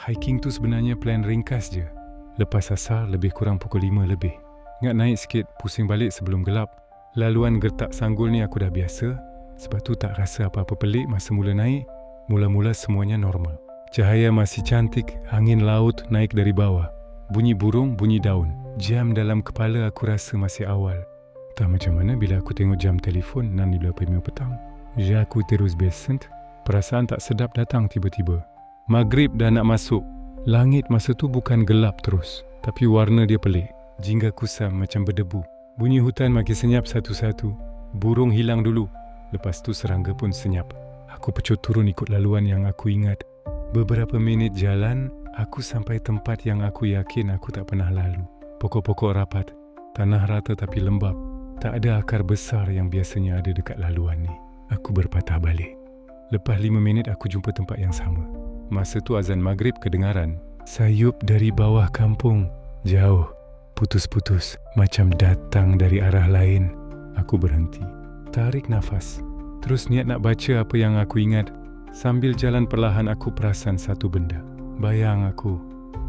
Hiking tu sebenarnya plan ringkas je. Lepas asar lebih kurang pukul 5 lebih. Ingat naik sikit, pusing balik sebelum gelap. Laluan gertak sanggul ni aku dah biasa. Sebab tu tak rasa apa-apa pelik masa mula naik. Mula-mula semuanya normal. Cahaya masih cantik, angin laut naik dari bawah. Bunyi burung, bunyi daun. Jam dalam kepala aku rasa masih awal. Tak macam mana bila aku tengok jam telefon 6.55 petang. Je aku terus besant. Perasaan tak sedap datang tiba-tiba. Maghrib dah nak masuk. Langit masa tu bukan gelap terus, tapi warna dia pelik. Jingga kusam macam berdebu. Bunyi hutan makin senyap satu-satu. Burung hilang dulu. Lepas tu serangga pun senyap. Aku pecut turun ikut laluan yang aku ingat. Beberapa minit jalan, aku sampai tempat yang aku yakin aku tak pernah lalu. Pokok-pokok rapat. Tanah rata tapi lembab. Tak ada akar besar yang biasanya ada dekat laluan ni. Aku berpatah balik. Lepas 5 minit aku jumpa tempat yang sama. Masa tu azan maghrib kedengaran. Sayup dari bawah kampung. Jauh. Putus-putus. Macam datang dari arah lain. Aku berhenti. Tarik nafas. Terus niat nak baca apa yang aku ingat. Sambil jalan perlahan aku perasan satu benda. Bayang aku.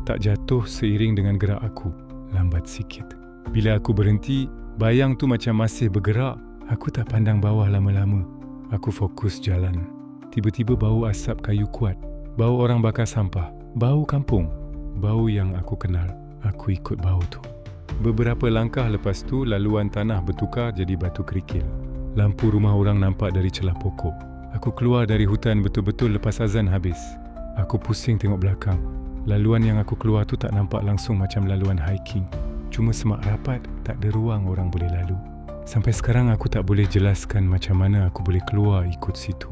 Tak jatuh seiring dengan gerak aku. Lambat sikit. Bila aku berhenti, bayang tu macam masih bergerak. Aku tak pandang bawah lama-lama. Aku fokus jalan. Tiba-tiba bau asap kayu kuat. Bau orang bakar sampah. Bau kampung. Bau yang aku kenal. Aku ikut bau tu. Beberapa langkah lepas tu, laluan tanah bertukar jadi batu kerikil. Lampu rumah orang nampak dari celah pokok. Aku keluar dari hutan betul-betul lepas azan habis. Aku pusing tengok belakang. Laluan yang aku keluar tu tak nampak langsung macam laluan hiking. Cuma semak rapat, tak ada ruang orang boleh lalu. Sampai sekarang aku tak boleh jelaskan macam mana aku boleh keluar ikut situ.